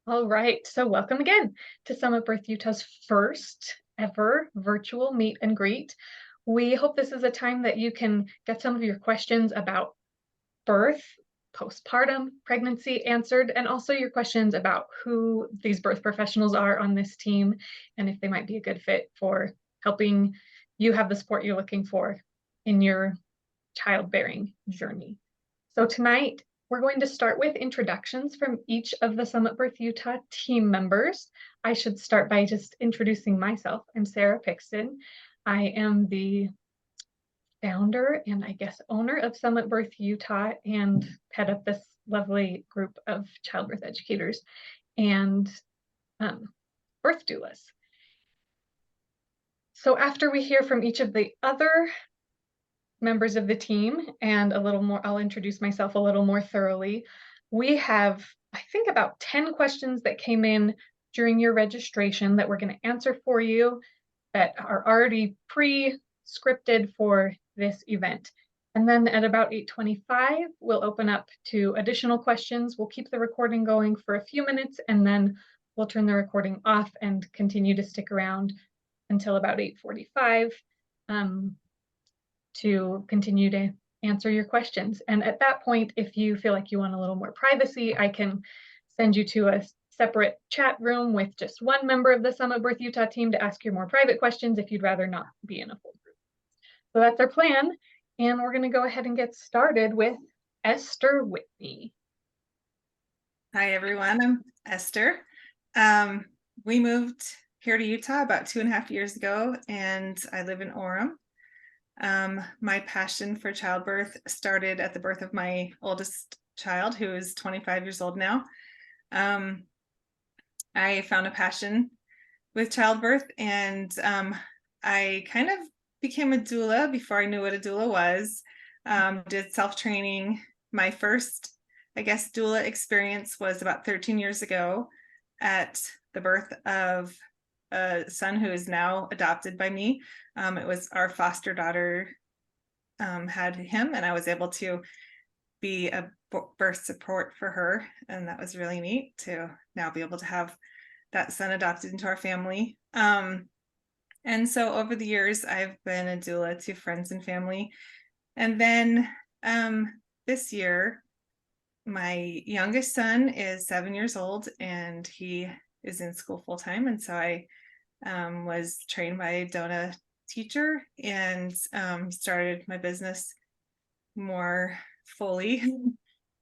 All right, so welcome again to Summit Birth Utah's first ever virtual meet and greet. We hope this is a time that you can get some of your questions about birth, postpartum, pregnancy answered, and also your questions about who these birth professionals are on this team and if they might be a good fit for helping you have the support you're looking for in your childbearing journey. So tonight, we're going to start with introductions from each of the Summit Birth Utah team members. I should start by just introducing myself. I'm Sarah Pixton. I am the founder and I guess owner of Summit Birth Utah and head up this lovely group of childbirth educators and birth doulas. So after we hear from each of the other members of the team and a little more, I'll introduce myself a little more thoroughly. We have, I think, about 10 questions that came in during your registration that we're going to answer for you that are already pre-scripted for this event. And then at about 8:25, we'll open up to additional questions. We'll keep the recording going for a few minutes and then we'll turn the recording off and continue to stick around until about 8:45. To continue to answer your questions. And at that point, if you feel like you want a little more privacy, I can send you to a separate chat room with just one member of the Summit Birth Utah team to ask your more private questions if you'd rather not be in a full group. So that's our plan. And we're going to go ahead and get started with Esther Whitney. Hi, everyone. I'm Esther. We moved here to Utah about 2.5 years ago, and I live in Orem. My passion for childbirth started at the birth of my oldest child, who is 25 years old now. I found a passion with childbirth, and I kind of became a doula before I knew what a doula was. Did self-training. My first, I guess, doula experience was about 13 years ago at the birth of a son who is now adopted by me. It was our foster daughter had him, and I was able to be a birth support for her, and that was really neat to now be able to have that son adopted into our family. And so over the years, I've been a doula to friends and family. And then this year, my youngest son is 7 years old, and he is in school full-time, and so I was trained by a Doula teacher and started my business more fully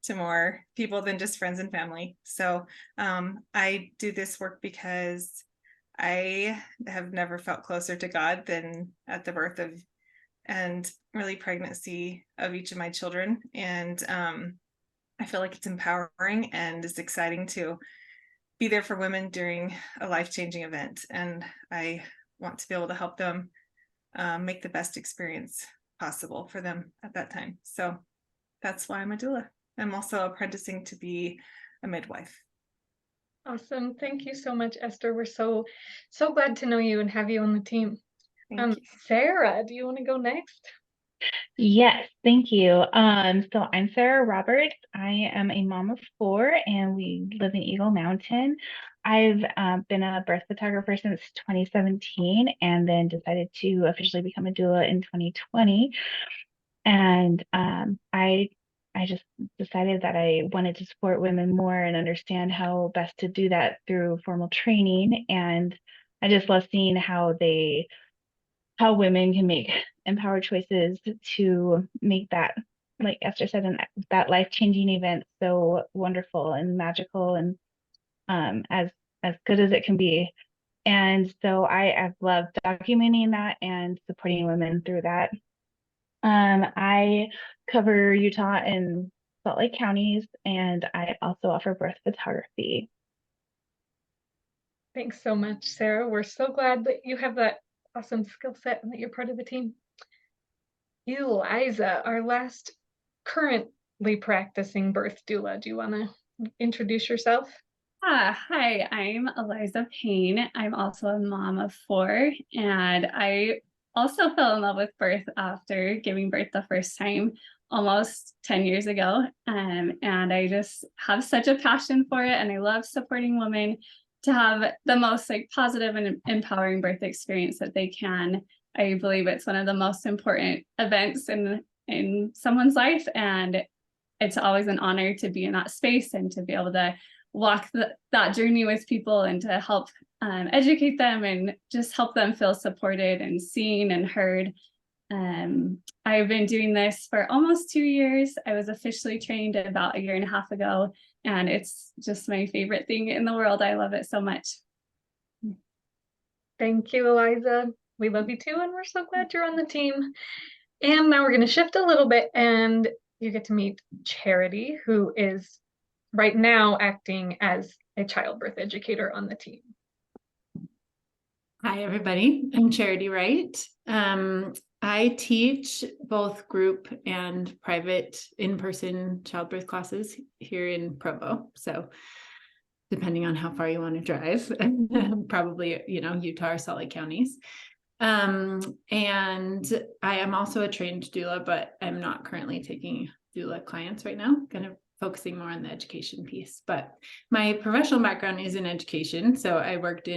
to more people than just friends and family. So I do this work because I have never felt closer to God than at the birth of and really pregnancy of each of my children. And I feel like it's empowering and it's exciting to be there for women during a life-changing event. And I want to be able to help them make the best experience possible for them at that time. So that's why I'm a doula. I'm also apprenticing to be a midwife. Awesome. Thank you so much, Esther. We're so glad to know you and have you on the team. Thank you. Sarah, do you want to go next? Yes, thank you. So I'm Sarah Roberts. I am a mom of 4 and we live in Eagle Mountain. I've been a birth photographer since 2017 and then decided to officially become a doula in 2020. And I just decided that I wanted to support women more and understand how best to do that through formal training. And I just love seeing how women can make empowered choices to make that, like Esther said, that life-changing event so wonderful and magical and as good as it can be. And so I've loved documenting that and supporting women through that. I cover Utah and Salt Lake counties, and I also offer birth photography. Thanks so much, Sarah. We're so glad that you have that awesome skill set and that you're part of the team. Eliza, our last currently practicing birth doula. Do you want to introduce yourself? Hi, I'm Eliza Payne. I'm also a mom of 4, and I also fell in love with birth after giving birth the first time almost 10 years ago. And I just have such a passion for it. And I love supporting women to have the most like positive and empowering birth experience that they can. I believe it's one of the most important events in someone's life. And it's always an honor to be in that space and to be able to walk that journey with people and to help educate them and just help them feel supported and seen and heard. I've been doing this for almost 2 years. I was officially trained about 1.5 years ago, and it's just my favorite thing in the world. I love it so much. Thank you, Eliza. We love you too, and we're so glad you're on the team. And now we're going to shift a little bit, and you get to meet Charity, who is right now acting as a childbirth educator on the team. Hi, everybody. I'm Charity Wright. I teach both group and private in-person childbirth classes here in Provo. So depending on how far you want to drive, probably, Utah or Salt Lake counties. And I am also a trained doula, but I'm not currently taking doula clients right now, kind of focusing more on the education piece. But my professional background is in education. So I worked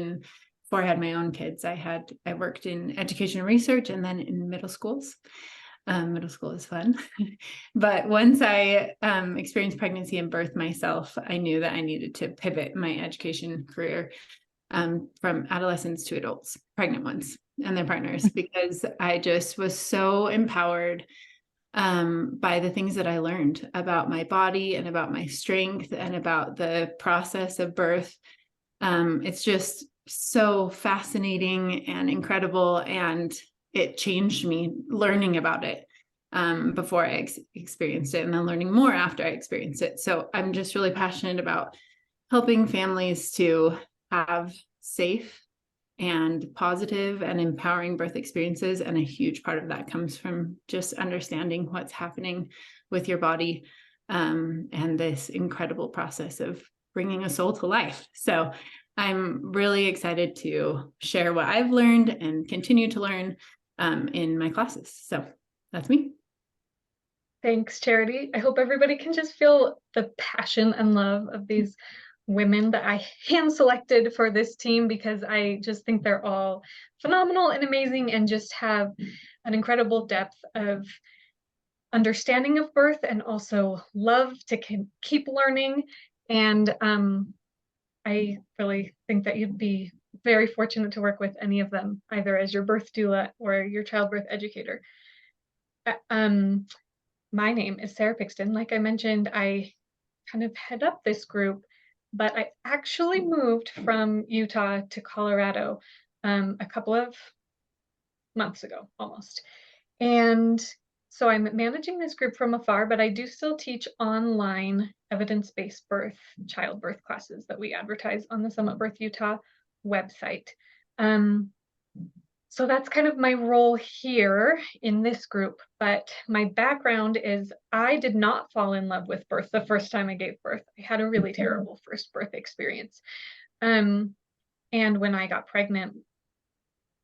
before I had my own kids, I worked in education and research and then in middle schools. Middle school is fun. But once I experienced pregnancy and birth myself, I knew that I needed to pivot my education career from adolescents to adults, pregnant ones and their partners, because I just was so empowered by the things that I learned about my body and about my strength and about the process of birth. It's just so fascinating and incredible, and it changed me learning about it before I experienced it, and then learning more after I experienced it. So I'm just really passionate about helping families to have safe and positive and empowering birth experiences, and a huge part of that comes from just understanding what's happening with your body and this incredible process of bringing a soul to life. So I'm really excited to share what I've learned and continue to learn in my classes. So that's me. Thanks, Charity. I hope everybody can just feel the passion and love of these women that I hand selected for this team, because I just think they're all phenomenal and amazing and just have an incredible depth of understanding of birth and also love to keep learning. And I really think that you'd be very fortunate to work with any of them, either as your birth doula or your childbirth educator. My name is Sarah Pixton. Like I mentioned, I kind of head up this group, but I actually moved from Utah to Colorado a couple of months ago, almost. And so I'm managing this group from afar, but I do still teach online evidence-based childbirth classes that we advertise on the Summit Birth Utah website. So that's kind of my role here in this group, but my background is I did not fall in love with birth the first time I gave birth. I had a really terrible first birth experience. And when I got pregnant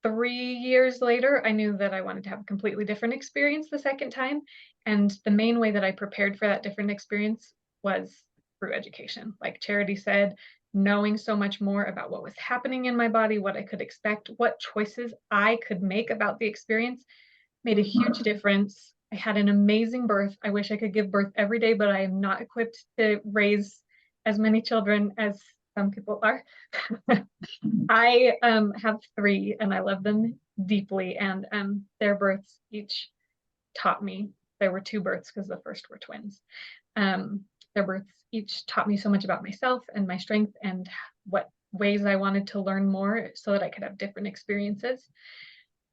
3 years later, I knew that I wanted to have a completely different experience the second time. And the main way that I prepared for that different experience was through education. Like Charity said, knowing so much more about what was happening in my body, what I could expect, what choices I could make about the experience made a huge difference. I had an amazing birth. I wish I could give birth every day, but I am not equipped to raise as many children as some people are. I have 3 and I love them deeply, and their births each taught me, there were 2 births because the first were twins. Their births each taught me so much about myself and my strength and what ways I wanted to learn more so that I could have different experiences.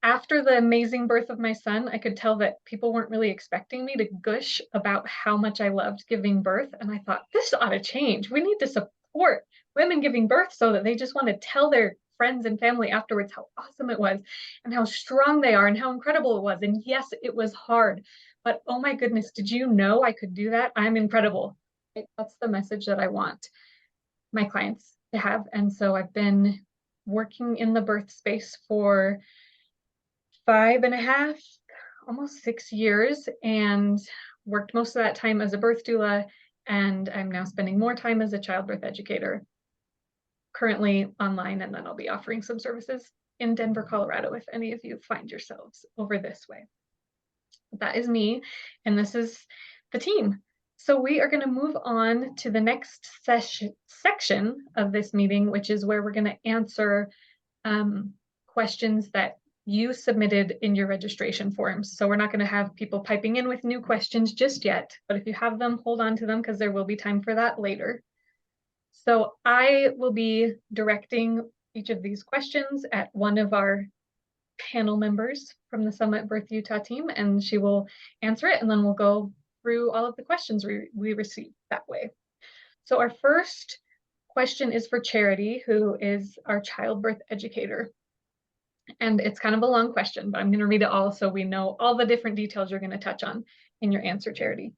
After the amazing birth of my son, I could tell that people weren't really expecting me to gush about how much I loved giving birth. And I thought, this ought to change. We need to support women giving birth so that they just want to tell their friends and family afterwards how awesome it was and how strong they are and how incredible it was. And yes, it was hard, but oh my goodness, did you know I could do that? I'm incredible. That's the message that I want my clients to have. And so I've been working in the birth space for 5.5, almost 6 years. And worked most of that time as a birth doula, and I'm now spending more time as a childbirth educator, currently online, and then I'll be offering some services in Denver, Colorado, if any of you find yourselves over this way. That is me, and this is the team. So we are going to move on to the next section of this meeting, which is where we're going to answer questions that you submitted in your registration forms. So we're not going to have people piping in with new questions just yet, but if you have them, hold on to them because there will be time for that later. So I will be directing each of these questions at one of our panel members from the Summit Birth Utah team, and she will answer it, and then we'll go through all of the questions we received that way. So our first question is for Charity, who is our childbirth educator. And it's kind of a long question, but I'm going to read it all so we know all the different details you're going to touch on in your answer, Charity.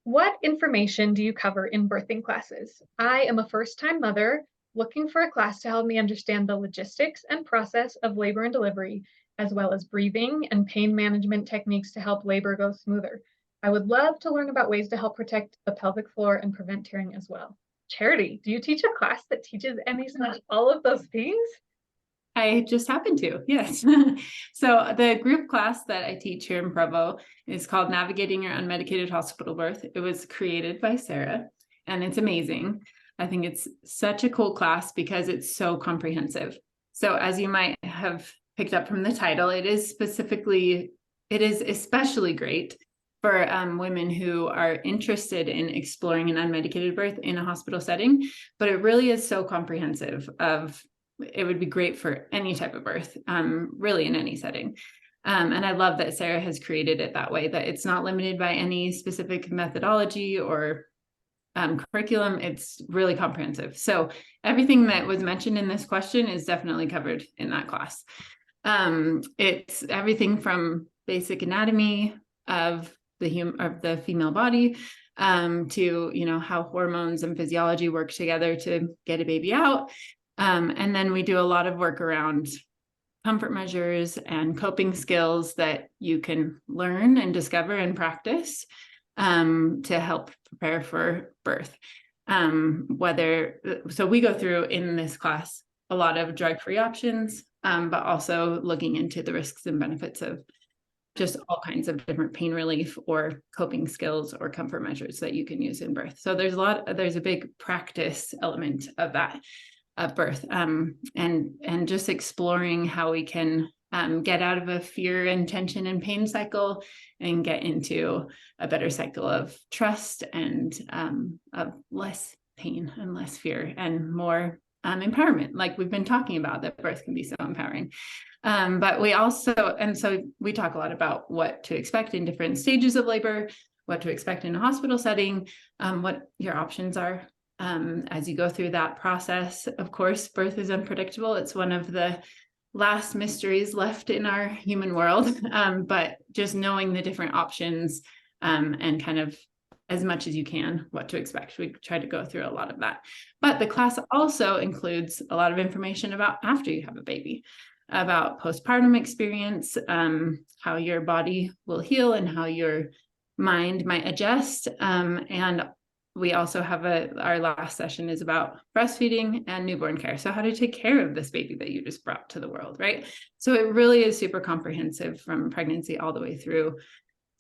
What information do you cover in birthing classes? I am a first-time mother looking for a class to help me understand the logistics and process of labor and delivery, as well as breathing and pain management techniques to help labor go smoother. I would love to learn about ways to help protect the pelvic floor and prevent tearing as well. Charity, do you teach a class that teaches any/all of those things? I just happen to, yes. So the group class that I teach here in Provo is called Navigating Your Unmedicated Hospital Birth. It was created by Sarah, and it's amazing. I think it's such a cool class because it's so comprehensive. So as you might have picked up from the title, it is especially great for women who are interested in exploring an unmedicated birth in a hospital setting, but it really is so comprehensive it would be great for any type of birth, really in any setting. And I love that Sarah has created it that way, that it's not limited by any specific methodology or curriculum. It's really comprehensive. So everything that was mentioned in this question is definitely covered in that class. It's everything from basic anatomy of the female body to, how hormones and physiology work together to get a baby out. And then we do a lot of work around comfort measures and coping skills that you can learn and discover and practice to help prepare for birth. So we go through in this class a lot of drug-free options, but also looking into the risks and benefits of just all kinds of different pain relief or coping skills or comfort measures that you can use in birth. So there's a big practice element of that. Of birth, and just exploring how we can get out of a fear and tension and pain cycle and get into a better cycle of trust and of less pain and less fear and more empowerment, like we've been talking about, that birth can be so empowering. But so we talk a lot about what to expect in different stages of labor, what to expect in a hospital setting, what your options are. As you go through that process. Of course, birth is unpredictable. It's one of the last mysteries left in our human world, but just knowing the different options and kind of as much as you can, what to expect. We try to go through a lot of that. But the class also includes a lot of information about after you have a baby, about postpartum experience, how your body will heal and how your mind might adjust, and we also have our last session is about breastfeeding and newborn care. So how to take care of this baby that you just brought to the world, right? So it really is super comprehensive from pregnancy all the way through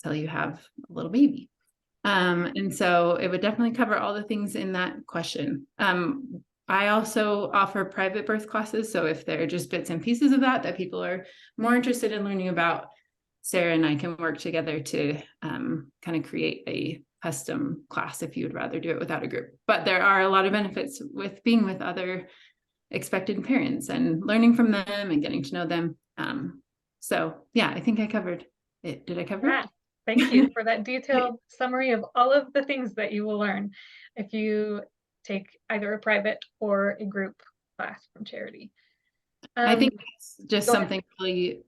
till you have a little baby. And so it would definitely cover all the things in that question. I also offer private birth classes. So if there are just bits and pieces of that people are more interested in learning about, Sarah and I can work together to kind of create a custom class if you would rather do it without a group. But there are a lot of benefits with being with other expected parents and learning from them and getting to know them. So yeah, I think I covered it. Did I cover it? Thank you for that detailed summary of all of the things that you will learn if you take either a private or a group class from Charity. I think it's just something really,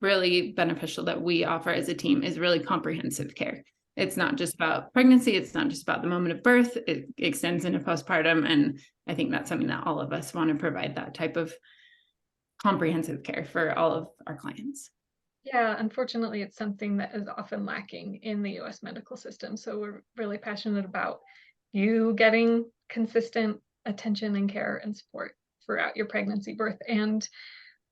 really beneficial that we offer as a team is really comprehensive care. It's not just about pregnancy. It's not just about the moment of birth. It extends into postpartum. And I think that's something that all of us want to provide, that type of comprehensive care for all of our clients. Yeah, unfortunately, it's something that is often lacking in the US medical system. So we're really passionate about you getting consistent attention and care and support throughout your pregnancy, birth, and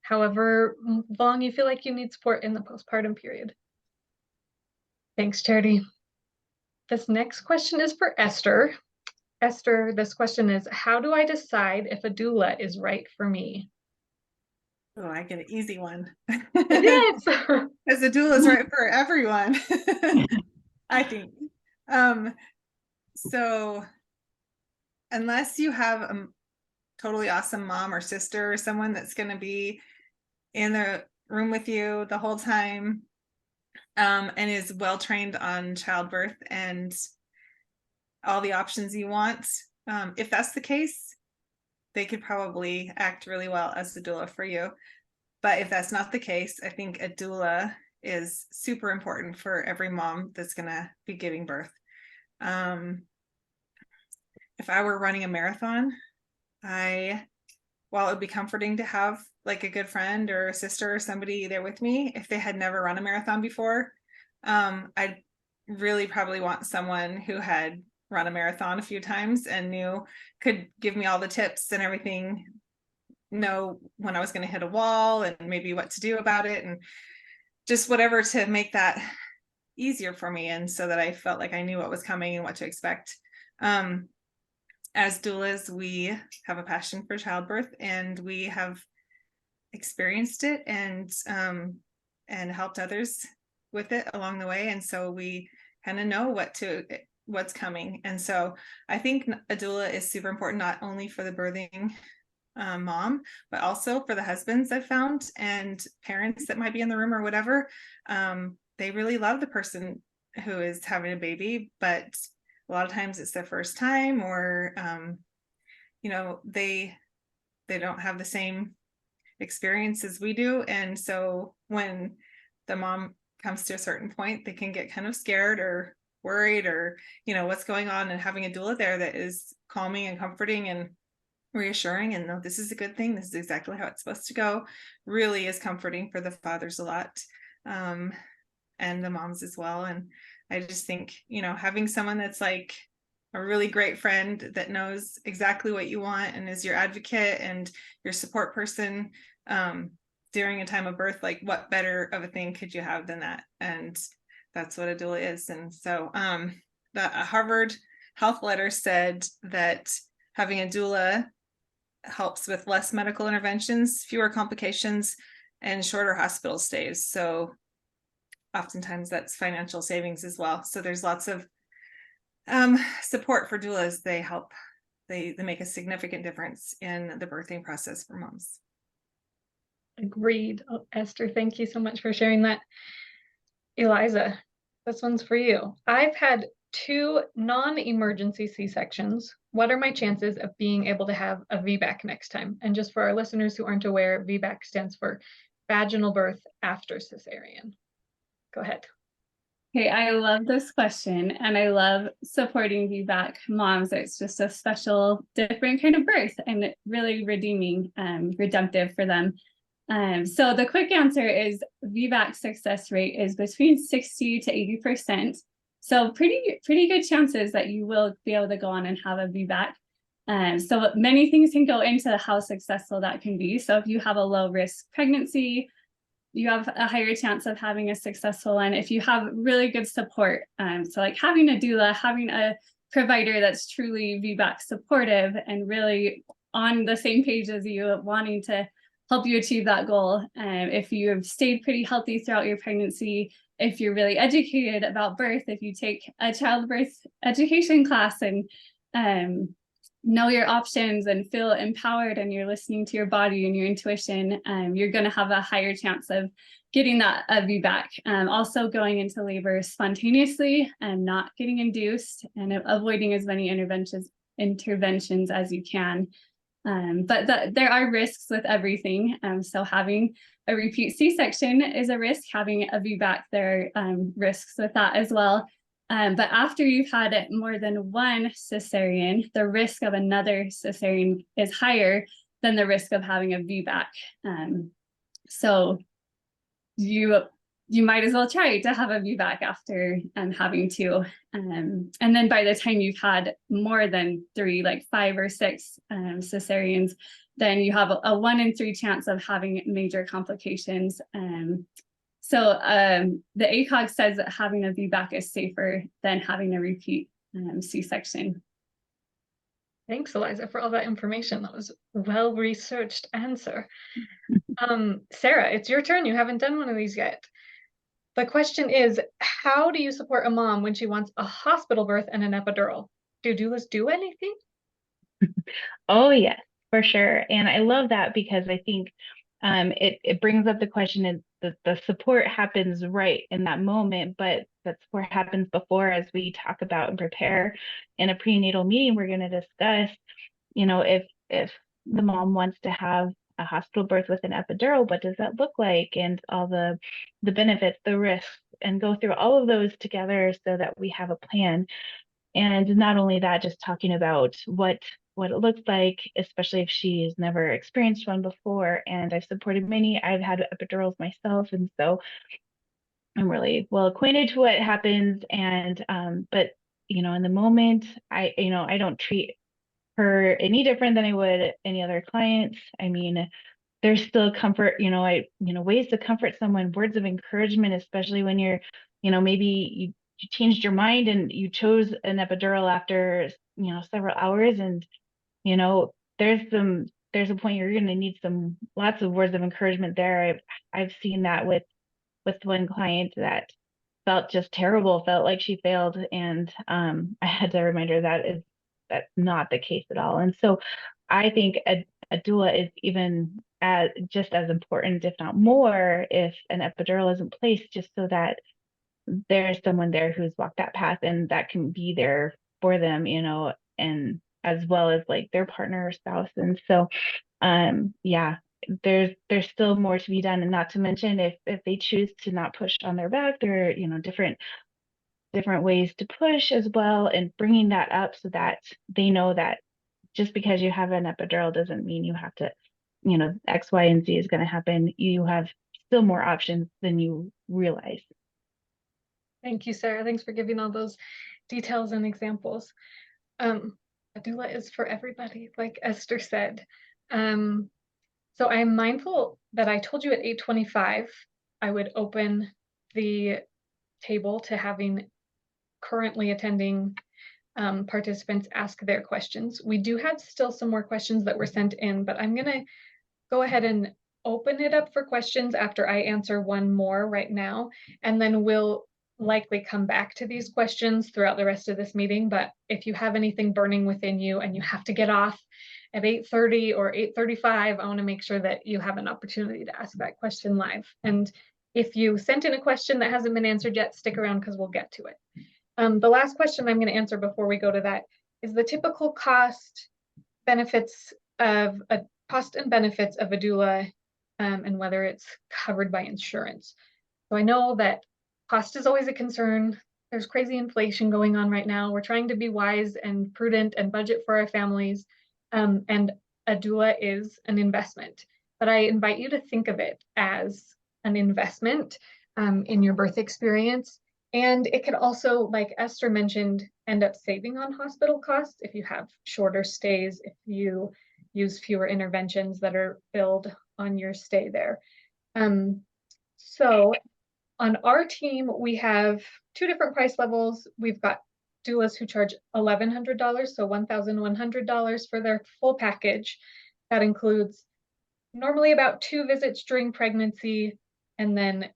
however long you feel like you need support in the postpartum period. Thanks, Charity. This next question is for Esther. Esther, this question is, how do I decide if a doula is right for me? Oh, I get an easy one. It is. As a doula is right for everyone, I think. So unless you have a totally awesome mom or sister or someone that's going to be in the room with you the whole time, and is well trained on childbirth and all the options you want, if that's the case, they could probably act really well as a doula for you. But if that's not the case, I think a doula is super important for every mom that's going to be giving birth. If I were running a marathon, while it would be comforting to have like a good friend or a sister or somebody there with me, if they had never run a marathon before, I'd really probably want someone who had run a marathon a few times and could give me all the tips and everything, know when I was going to hit a wall and maybe what to do about it, and just whatever to make that easier for me, and so that I felt like I knew what was coming and what to expect. As doulas, we have a passion for childbirth, and we have experienced it and helped others with it along the way, and so we kind of know what's coming. And so I think a doula is super important, not only for the birthing mom, but also for the husbands I've found and parents that might be in the room or whatever. They really love the person who is having a baby, but a lot of times it's their first time, or they don't have the same experience as we do. And so when the mom comes to a certain point, they can get kind of scared or worried, or what's going on, and having a doula there that is calming and comforting and reassuring, and no, this is a good thing, this is exactly how it's supposed to go, really is comforting for the fathers a lot, and the moms as well. And I just think having someone that's like a really great friend that knows exactly what you want and is your advocate and your support person during a time of birth, like what better of a thing could you have than that? And that's what a doula is. And so the Harvard Health Letter said that having a doula helps with less medical interventions, fewer complications, and shorter hospital stays. So oftentimes that's financial savings as well. So there's lots of support for doulas. They make a significant difference in the birthing process for moms. Agreed. Oh, Esther, thank you so much for sharing that. Eliza, this one's for you. I've had 2 non-emergency C-sections. What are my chances of being able to have a Vbac next time? And just for our listeners who aren't aware, Vbac stands for vaginal birth after cesarean. Go ahead. Okay, I love this question, and I love supporting Vbac moms. It's just a special, different kind of birth, and really redeeming, redemptive for them. So the quick answer is Vbac success rate is between 60 to 80%. So pretty good chances that you will be able to go on and have a Vbac. So many things can go into how successful that can be. So if you have a low risk pregnancy, you have a higher chance of having a successful one. If you have really good support, so like having a doula, having a provider that's truly Vbac supportive and really on the same page as you, wanting to help you achieve that goal. If you have stayed pretty healthy throughout your pregnancy, if you're really educated about birth, if you take a childbirth education class and know your options and feel empowered and you're listening to your body and your intuition, you're going to have a higher chance of getting that Vbac. Also going into labor spontaneously and not getting induced, and avoiding as many interventions as you can. But there are risks with everything. So having a repeat C-section is a risk. Having a Vbac, there are risks with that as well. But after you've had more than one cesarean, the risk of another cesarean is higher than the risk of having a Vbac. So you you might as well try to have a VBAC after having two. And then by the time you've had more than 3, like 5 or 6 cesareans, then you have a 1 in 3 chance of having major complications. So the ACOG says that having a VBAC is safer than having a repeat C-section. Thanks, Eliza, for all that information. That was a well-researched answer. Sarah, it's your turn. You haven't done one of these yet. The question is, how do you support a mom when she wants a hospital birth and an epidural? Do doulas do anything? Oh, yes, for sure. And I love that because I think it brings up the question of the support happens right in that moment, but that support happens before, as we talk about and prepare in a prenatal meeting. We're going to discuss, if the mom wants to have a hospital birth with an epidural, what does that look like? And all the benefits, the risks, and go through all of those together so that we have a plan. And not only that, just talking about what it looks like, especially if she's never experienced one before. And I've supported many. I've had epidurals myself, and so I'm really well acquainted to what happens. And but in the moment, I don't treat her any different than I would any other clients. I mean, there's still comfort, ways to comfort someone, words of encouragement, especially when you're, maybe you changed your mind and you chose an epidural after, several hours. And, there's a point you're going to need lots of words of encouragement there. I've seen that with one client that felt just terrible, felt like she failed. And I had to remind her that's not the case at all. And so I think a doula is even just as important, if not more, if an epidural isn't placed, just so that there's someone there who's walked that path and that can be there for them, and as well as like their partner or spouse. And so, yeah, there's still more to be done. And not to mention, if they choose to not push on their back, there are, different ways to push as well, and bringing that up so that they know that just because you have an epidural doesn't mean you have to, X, Y, and Z is going to happen. You have still more options than you realize. Thank you, Sarah. Thanks for giving all those details and examples. A doula is for everybody, like Esther said. So I'm mindful that I told you at 8:25 I would open the table to having currently attending participants ask their questions. We do have still some more questions that were sent in, but I'm going to go ahead and open it up for questions after I answer one more right now, and then we'll likely come back to these questions throughout the rest of this meeting. But if you have anything burning within you and you have to get off at 8:30 or 8:35, I want to make sure that you have an opportunity to ask that question live. And if you sent in a question that hasn't been answered yet, stick around because we'll get to it. The last question I'm going to answer before we go to that is the typical cost and benefits of a doula, and whether it's covered by insurance. So I know that cost is always a concern. There's crazy inflation going on right now. We're trying to be wise and prudent and budget for our families. And a doula is an investment, but I invite you to think of it as an investment in your birth experience. And it can also, like Esther mentioned, end up saving on hospital costs if you have shorter stays, if you use fewer interventions that are billed on your stay there. So on our team, we have 2 different price levels. We've got doulas who charge $1,100, so $1,100 for their full package. That includes normally about 2 visits during pregnancy, and then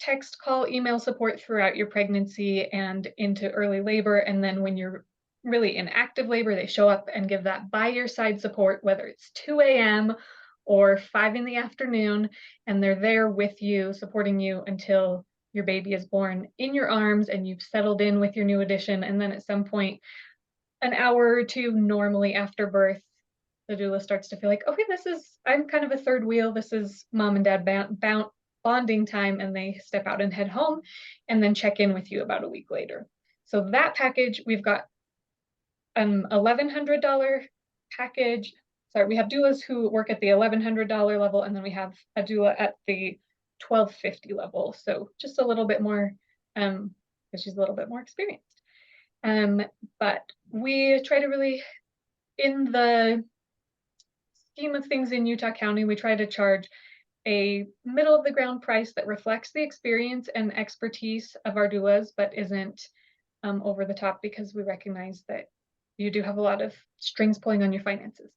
text, call, email support throughout your pregnancy and into early labor. And then when you're really in active labor, they show up and give that by your side support, whether it's 2 a.m. or 5 in the afternoon, and they're there with you, supporting you until your baby is born in your arms and you've settled in with your new addition. And then at some point, an hour or 2 normally after birth, the doula starts to feel like, okay, I'm kind of a third wheel. This is mom and dad bonding time, and they step out and head home and then check in with you about a week later. So that package, we've got an $1,100 package. Sorry, we have doulas who work at the $1,100 level, and then we have a doula at the 1250 level. So just a little bit more, because she's a little bit more experienced. But we try to really, in the scheme of things in Utah County, we try to charge a middle of the ground price that reflects the experience and expertise of our doulas, but isn't over the top, because we recognize that you do have a lot of strings pulling on your finances.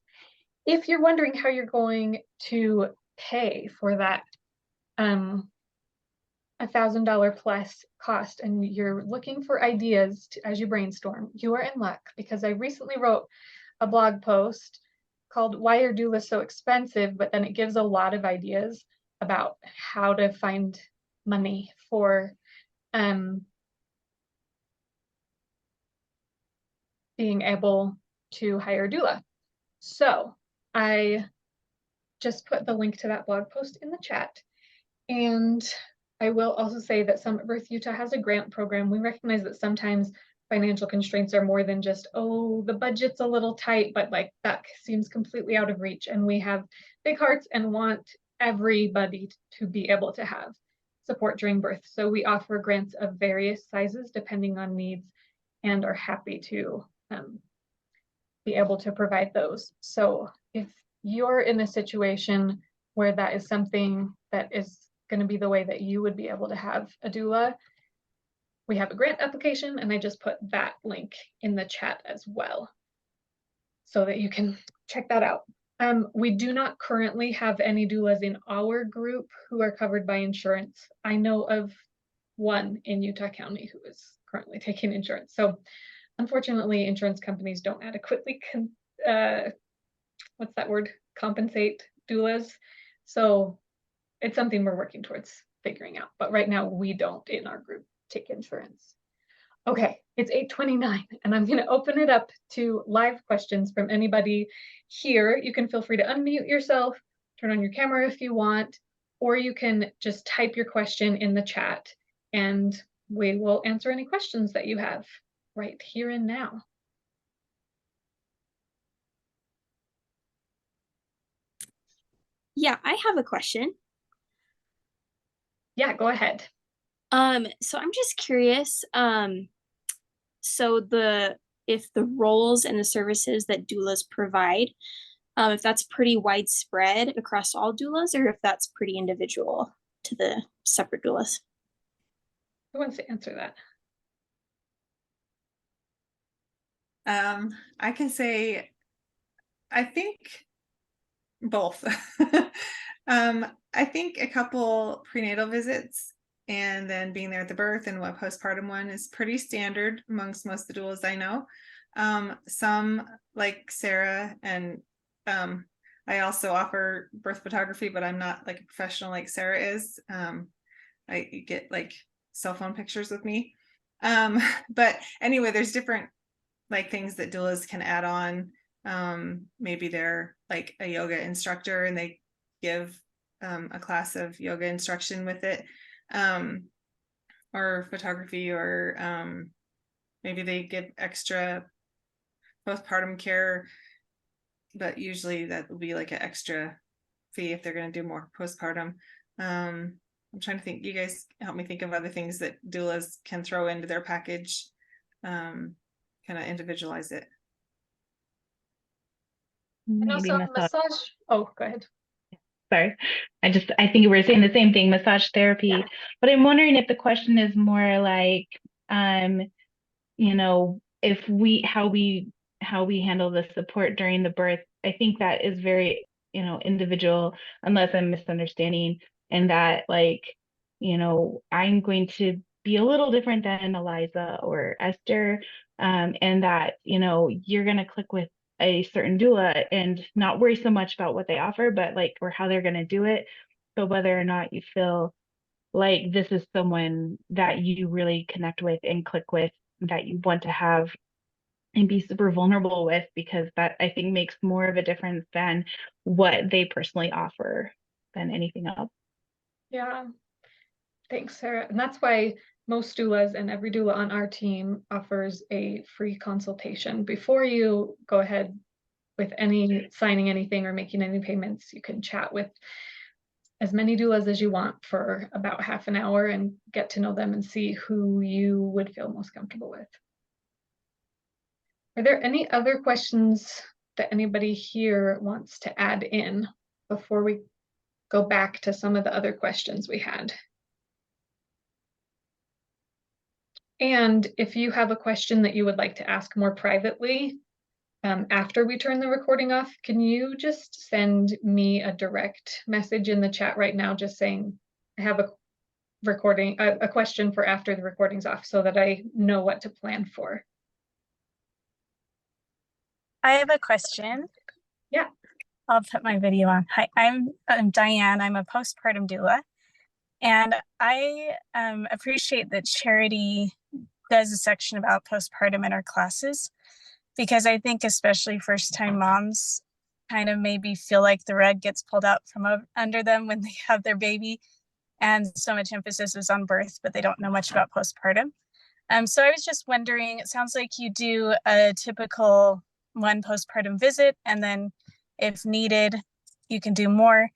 If you're wondering how you're going to pay for that $1,000 plus cost, and you're looking for ideas as you brainstorm, you are in luck, because I recently wrote a blog post called "Why Are Doulas So Expensive?" But then it gives a lot of ideas about how to find money for being able to hire a doula. So I just put the link to that blog post in the chat. And I will also say that Summit Birth Utah has a grant program. We recognize that sometimes financial constraints are more than just, oh, the budget's a little tight, but like that seems completely out of reach. And we have big hearts and want everybody to be able to have support during birth. So we offer grants of various sizes depending on needs, and are happy to be able to provide those. So if you're in a situation where that is something that is going to be the way that you would be able to have a doula, we have a grant application, and I just put that link in the chat as well, so that you can check that out. We do not currently have any doulas in our group who are covered by insurance. I know of one in Utah County who is currently taking insurance. So unfortunately, insurance companies don't adequately compensate doulas. So it's something we're working towards figuring out. But right now, we don't in our group take insurance. Okay, it's 8:29, and I'm going to open it up to live questions from anybody here. You can feel free to unmute yourself, turn on your camera if you want, or you can just type your question in the chat, and we will answer any questions that you have right here and now. Yeah, I have a question. Yeah, go ahead. So I'm just curious, if the roles and the services that doulas provide, if that's pretty widespread across all doulas, or if that's pretty individual to the separate doulas. Who wants to answer that? I can say, I think both. I think a couple prenatal visits and then being there at the birth and what postpartum one is pretty standard amongst most of the doulas I know. Some like Sarah, and I also offer birth photography, but I'm not like a professional like Sarah is. I get like cell phone pictures with me. But anyway, there's different like things that doulas can add on. Maybe they're like a yoga instructor and they give a class of yoga instruction with it, or photography, or maybe they give extra postpartum care, but usually that will be like an extra fee if they're going to do more postpartum. I'm trying to think, you guys help me think of other things that doulas can throw into their package, kind of individualize it. And Maybe also massage. Oh, go ahead. Sorry. I think we were saying the same thing, massage therapy. Yeah. But I'm wondering if the question is more like, how we handle the support during the birth. I think that is very, individual, unless I'm misunderstanding, and that I'm going to be a little different than Eliza or Esther, and that, you're going to click with a certain doula and not worry so much about what they offer, but or how they're going to do it. So whether or not you feel like this is someone that you really connect with and click with, that you want to have and be super vulnerable with, because that I think makes more of a difference than what they personally offer than anything else. Yeah. Thanks, Sarah. And that's why most doulas and every doula on our team offers a free consultation. Before you go ahead with signing anything or making any payments, you can chat with as many doulas as you want for about half an hour and get to know them and see who you would feel most comfortable with. Are there any other questions that anybody here wants to add in before we go back to some of the other questions we had? And if you have a question that you would like to ask more privately, after we turn the recording off, can you just send me a direct message in the chat right now, just saying I have a question for after the recording's off, so that I know what to plan for. I have a question. Yeah. I'll put my video on. Hi, I'm Diane. I'm a postpartum doula. And I appreciate that Charity does a section about postpartum in our classes, because I think especially first-time moms kind of maybe feel like the rug gets pulled out from under them when they have their baby. And so much emphasis is on birth, but they don't know much about postpartum. So I was just wondering, it sounds like you do a typical one postpartum visit, and then if needed, you can do more.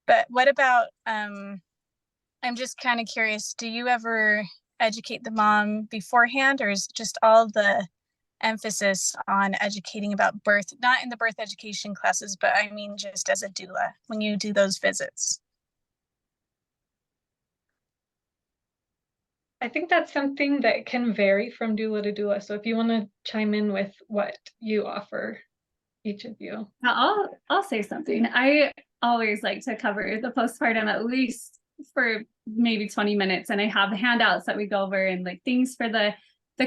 But what about, I'm just kind of curious, do you ever educate the mom beforehand, or is just all the emphasis on educating about birth, not in the birth education classes, but I mean just as a doula when you do those visits? I think that's something that can vary from doula to doula. So if you want to chime in with what you offer, each of you. I'll say something. I always like to cover the postpartum at least for maybe 20 minutes, and I have handouts that we go over and like things for the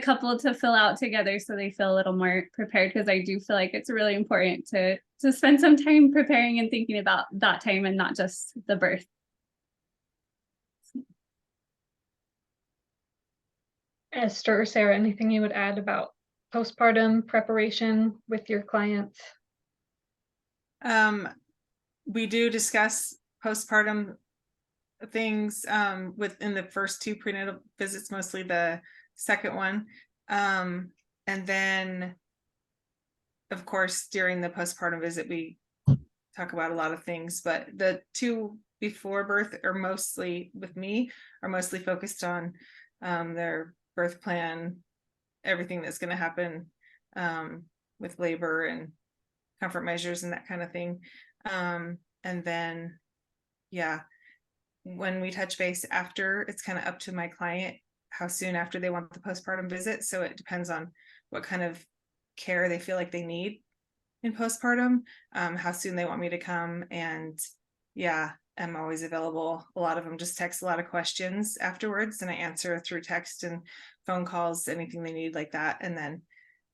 couple to fill out together so they feel a little more prepared, because I do feel like it's really important to spend some time preparing and thinking about that time and not just the birth. Esther or Sarah, anything you would add about postpartum preparation with your clients? We do discuss postpartum things within the first two prenatal visits, mostly the second one. And then, of course, during the postpartum visit, we talk about a lot of things, but the two before birth are mostly, with me, are mostly focused on their birth plan, everything that's going to happen with labor and comfort measures and that kind of thing. And then, yeah, when we touch base after, it's kind of up to my client how soon after they want the postpartum visit. So it depends on what kind of care they feel like they need in postpartum, how soon they want me to come. And yeah, I'm always available. A lot of them just text a lot of questions afterwards, and I answer through text and phone calls, anything they need like that, and then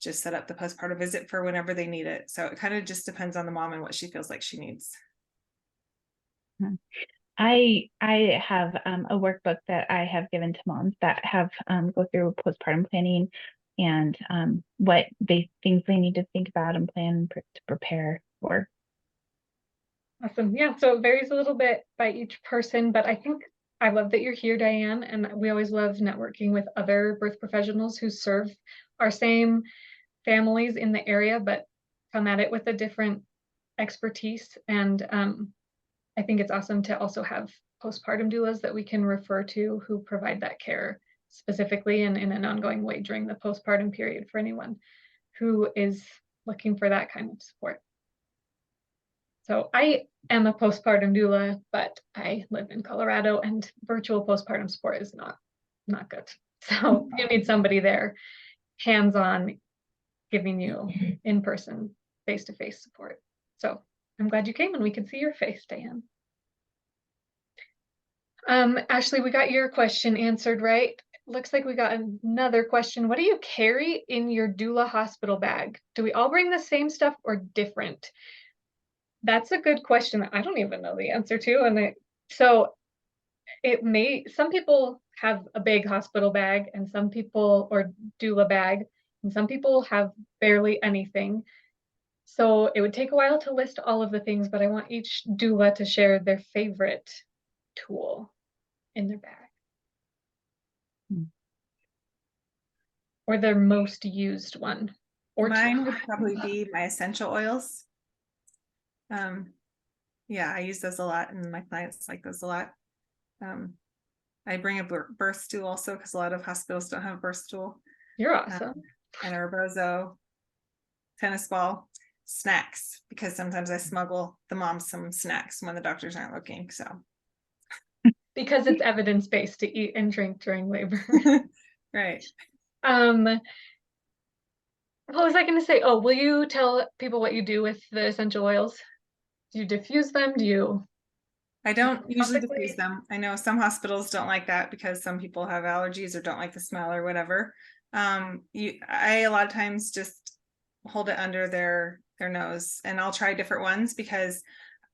just set up the postpartum visit for whenever they need it. So it kind of just depends on the mom and what she feels like she needs. I have a workbook that I have given to moms that have go through postpartum planning and what things they need to think about and plan to prepare for. Awesome. Yeah, so it varies a little bit by each person, but I think I love that you're here, Diane, and we always love networking with other birth professionals who serve our same families in the area, but come at it with a different expertise. And I think it's awesome to also have postpartum doulas that we can refer to who provide that care specifically and in an ongoing way during the postpartum period for anyone who is looking for that kind of support. So I am a postpartum doula, but I live in Colorado, and virtual postpartum support is not good. So you need somebody there, hands-on, giving you in-person, face-to-face support. So I'm glad you came and we can see your face, Diane. Ashley, we got your question answered, right? Looks like we got another question. What do you carry in your doula hospital bag? Do we all bring the same stuff or different? That's a good question that I don't even know the answer to. And so some people have a big hospital bag, and some people, or doula bag, and some people have barely anything. So it would take a while to list all of the things, but I want each doula to share their favorite tool in their bag. Or their most used one. Or mine would probably be my essential oils. yeah, I use those a lot, and my clients like those a lot. I bring a birth stool also, because a lot of hospitals don't have a birth stool. You're awesome. And a rebozo, tennis ball, snacks, because sometimes I smuggle the moms some snacks when the doctors aren't looking. So Because it's evidence-based to eat and drink during labor. right. What was I going to say? Oh, will you tell people what you do with the essential oils? Do you diffuse them? Do you? I don't usually Topically? diffuse them. I know some hospitals don't like that because some people have allergies or don't like the smell or whatever. I a lot of times just hold it under their nose, and I'll try different ones, because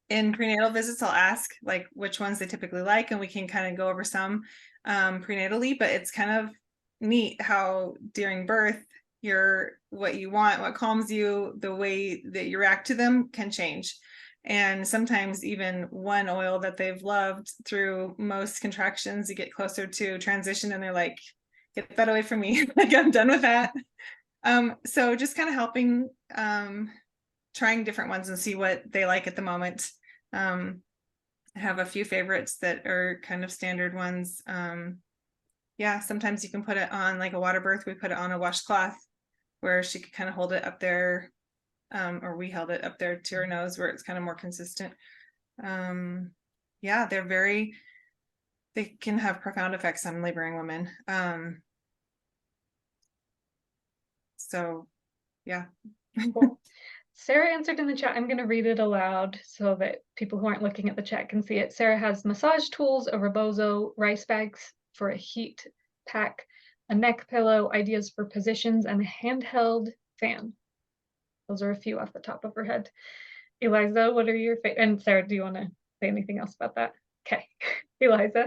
in prenatal visits I'll ask like which ones they typically like, and we can kind of go over some prenatally. But it's kind of neat how during birth what you want, what calms you, the way that you react to them can change. And sometimes even one oil that they've loved through most contractions, you get closer to transition and they're like, get that away from me. Like, I'm done with that. So just kind of helping, trying different ones and see what they like at the moment. I have a few favorites that are kind of standard ones. Yeah, sometimes you can put it on like a water birth. We put it on a washcloth where she could kind of hold it up there. Or we held it up there to her nose where it's kind of more consistent. Yeah, they can have profound effects on laboring women. So yeah. Cool. Sarah answered in the chat. I'm going to read it aloud so that people who aren't looking at the chat can see it. Sarah has massage tools, a rebozo, rice bags for a heat pack, a neck pillow, ideas for positions, and a handheld fan. Those are a few off the top of her head. Eliza, what are your favorite? And Sarah, do you want to say anything else about that? Okay, Eliza.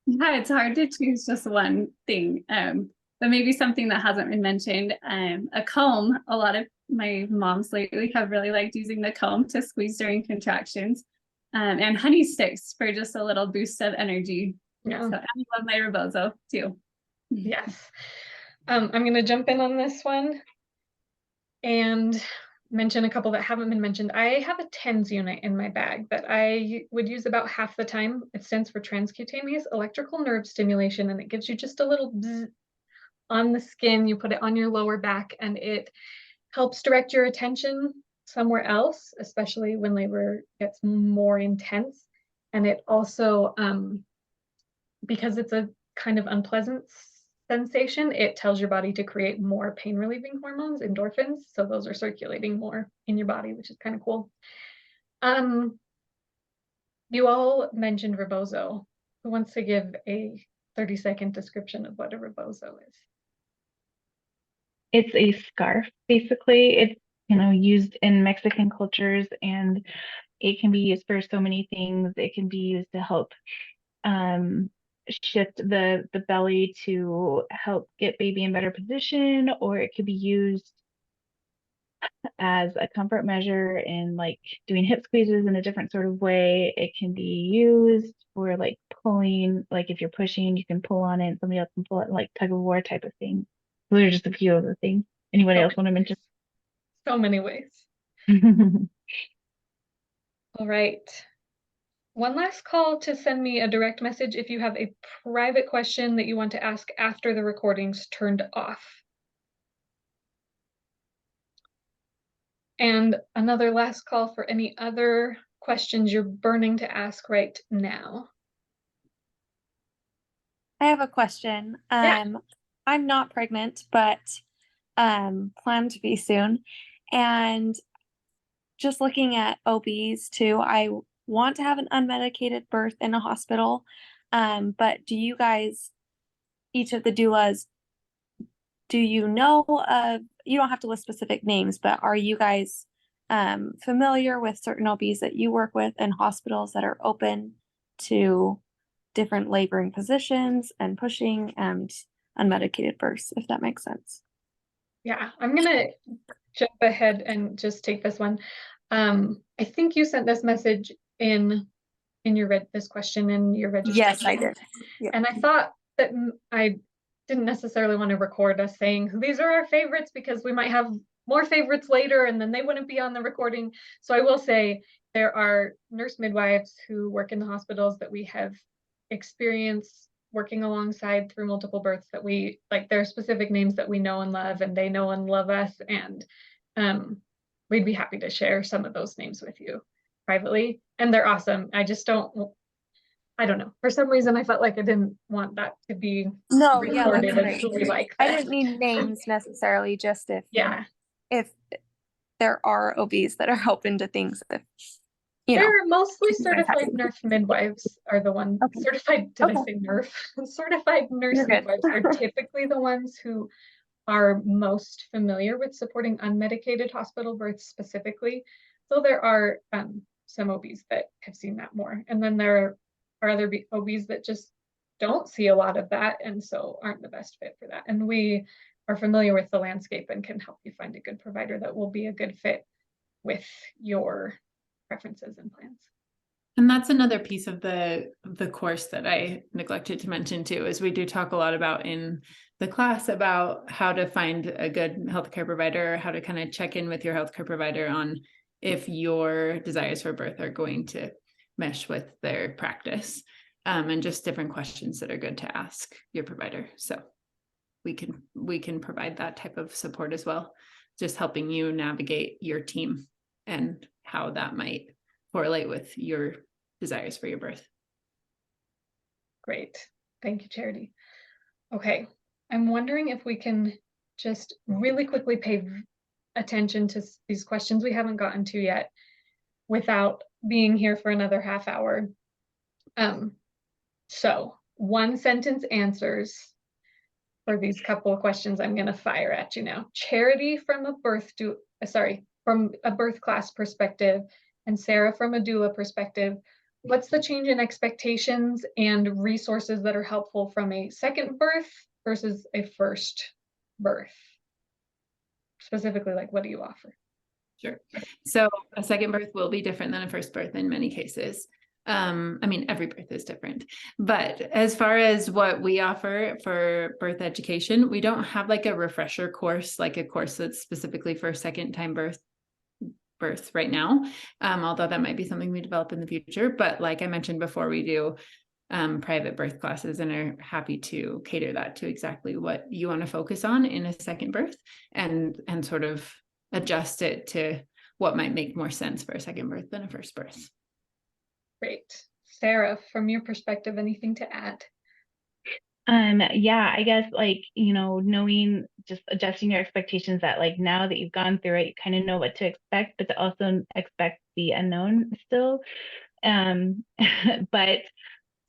Yeah, it's hard to choose just one thing, but maybe something that hasn't been mentioned. A comb. A lot of my moms lately have really liked using the comb to squeeze during contractions, and honey sticks for just a little boost of energy. Yeah. So I love my rebozo too. Yes. I'm going to jump in on this one and mention a couple that haven't been mentioned. I have a TENS unit in my bag that I would use about half the time. It stands for transcutaneous electrical nerve stimulation, and it gives you just a little bzz on the skin. You put it on your lower back, and it helps direct your attention somewhere else, especially when labor gets more intense. And it also, because it's a kind of unpleasant sensation, it tells your body to create more pain relieving hormones, endorphins. So those are circulating more in your body, which is kind of cool. You all mentioned rebozo. Who wants to give a 30-second description of what a rebozo is? It's a scarf, basically. It's, used in Mexican cultures, and it can be used for so many things. It can be used to help shift the belly to help get baby in better position, or it could be used as a comfort measure in like doing hip squeezes in a different sort of way. It can be used for like pulling, like if you're pushing, you can pull on it and somebody else can pull it, like tug of war type of thing. Those are just a few of the things. Anybody else want to mention? So many ways. All right. One last call to send me a direct message if you have a private question that you want to ask after the recording's turned off. And another last call for any other questions you're burning to ask right now. I have a question. Yeah. I'm not pregnant, but plan to be soon. And just looking at OBs too, I want to have an unmedicated birth in a hospital. But do you guys, each of the doulas, do you know of, you don't have to list specific names, but are you guys familiar with certain OBs that you work with in hospitals that are open to different laboring positions and pushing and unmedicated births, if that makes sense? Yeah, I'm gonna jump ahead and just take this one. I think you sent this message in this question in your registration. Yes, I did. Yep. And I thought that I didn't necessarily want to record us saying these are our favorites, because we might have more favorites later, and then they wouldn't be on the recording. So I will say there are nurse midwives who work in the hospitals that we have experience working alongside through multiple births that we like. There are specific names that we know and love, and they know and love us, and we'd be happy to share some of those names with you privately, and they're awesome. I just I don't know, for some reason I felt like I didn't want that to be No, yeah, that's recorded as great. who we like I best. didn't need names necessarily, just Yeah, if there are OBs that are open to things, if you know. they're mostly you guys have certified some- nurse midwives are the ones. Okay. Certified, did I Okay. say nerf? Certified nurse You're good. midwives are typically the ones who are most familiar with supporting unmedicated hospital births specifically. So there are some OBs that have seen that more. And then there are other OBs that just don't see a lot of that and so aren't the best fit for that. And we are familiar with the landscape and can help you find a good provider that will be a good fit with your preferences and plans. And that's another piece of the course that I neglected to mention too, is we do talk a lot about in the class about how to find a good healthcare provider, how to kind of check in with your healthcare provider on if your desires for birth are going to mesh with their practice, and just different questions that are good to ask your provider. So we can provide that type of support as well, just helping you navigate your team and how that might correlate with your desires for your birth. Great. Thank you, Charity. Okay. I'm wondering if we can just really quickly pay attention to these questions we haven't gotten to yet without being here for another half hour. So 1-sentence answers for these couple of questions I'm going to fire at you now. Charity from from a birth class perspective, and Sarah from a doula perspective, what's the change in expectations and resources that are helpful from a second birth versus a first birth? Specifically, like, what do you offer? Sure. So a second birth will be different than a first birth in many cases. I mean, every birth is different, but as far as what we offer for birth education, we don't have like a refresher course, like a course that's specifically for second time birth right now. Although that might be something we develop in the future. But like I mentioned before, we do private birth classes and are happy to cater that to exactly what you want to focus on in a second birth, and sort of adjust it to what might make more sense for a second birth than a first birth. Great. Sarah, from your perspective, anything to add? Yeah, I guess like, knowing, just adjusting your expectations that like now that you've gone through it, you kind of know what to expect, but to also expect the unknown still. But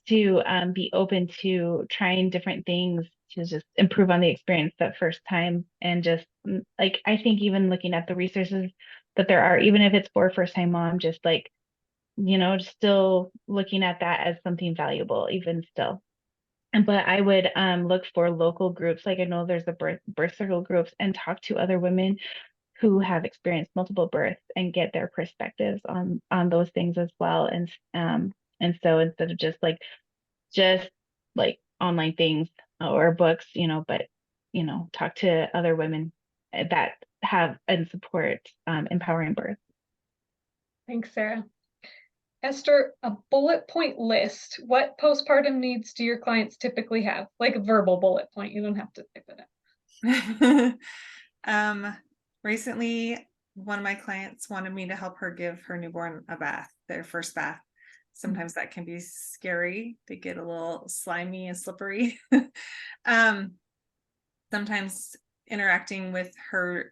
to be open to trying different things to just improve on the experience that first time. And just like, I think even looking at the resources that there are, even if it's for first time mom, just like, still looking at that as something valuable, even still. But I would look for local groups. Like I know there's the birth circle groups, and talk to other women who have experienced multiple births and get their perspectives on those things as well. And so instead of just like online things or books, but talk to other women that have and support empowering birth. Thanks, Sarah. Esther, a bullet point list. What postpartum needs do your clients typically have? Like a verbal bullet point. You don't have to type it up. Recently, one of my clients wanted me to help her give her newborn a bath, their first bath. Sometimes that can be scary. They get a little slimy and slippery. Sometimes interacting with her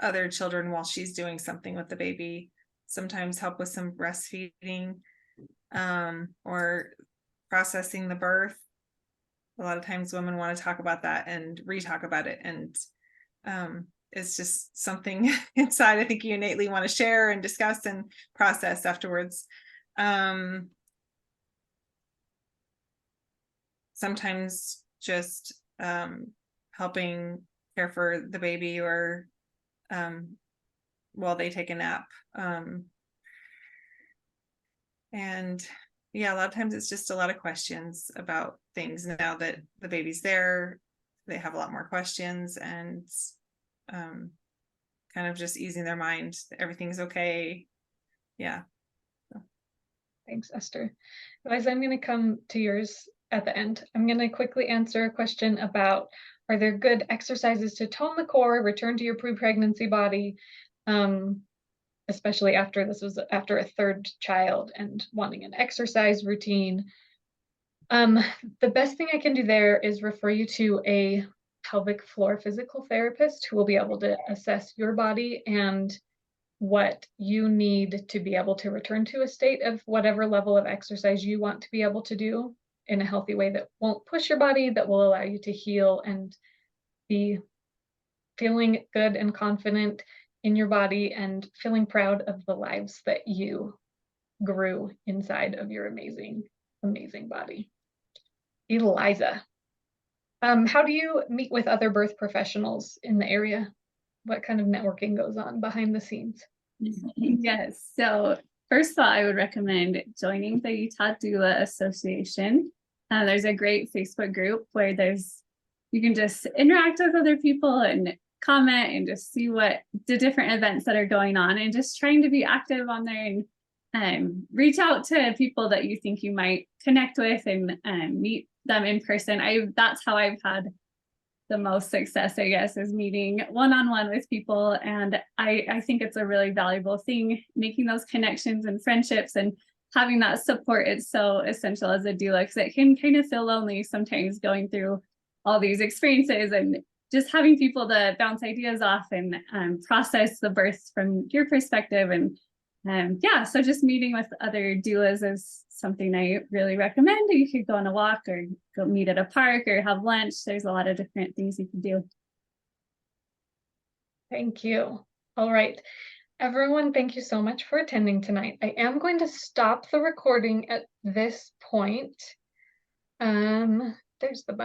other children while she's doing something with the baby. Sometimes help with some breastfeeding, or processing the birth. A lot of times women want to talk about that and re-talk about it. And it's just something inside I think you innately want to share and discuss and process afterwards. Sometimes just helping care for the baby, or while they take a nap. And yeah, a lot of times it's just a lot of questions about things. Now that the baby's there, they have a lot more questions, and kind of just easing their mind that everything's okay. Yeah. Thanks, Esther. Eliza, I'm going to come to yours at the end. I'm going to quickly answer a question about, are there good exercises to tone the core, return to your pre-pregnancy body, especially after this was after a third child and wanting an exercise routine. The best thing I can do there is refer you to a pelvic floor physical therapist who will be able to assess your body and what you need to be able to return to a state of whatever level of exercise you want to be able to do in a healthy way that won't push your body, that will allow you to heal and be feeling good and confident in your body and feeling proud of the lives that you grew inside of your amazing, amazing body. Eliza, how do you meet with other birth professionals in the area? What kind of networking goes on behind the scenes? Yes, so first of all, I would recommend joining the Utah Doula Association. There's a great Facebook group where you can just interact with other people and comment and just see what the different events that are going on, and just trying to be active on there and reach out to people that you think you might connect with and meet them in person. That's how I've had the most success, I guess, is meeting one-on-one with people. And I think it's a really valuable thing, making those connections and friendships and having that support. It's so essential as a doula, because it can kind of feel lonely sometimes going through all these experiences, and just having people to bounce ideas off and process the birth from your perspective. And yeah, so just meeting with other doulas is something I really recommend. You could go on a walk or go meet at a park or have lunch. There's a lot of different things you can do. Thank you. All right, everyone, thank you so much for attending tonight. I am going to stop the recording at this point. There's the button.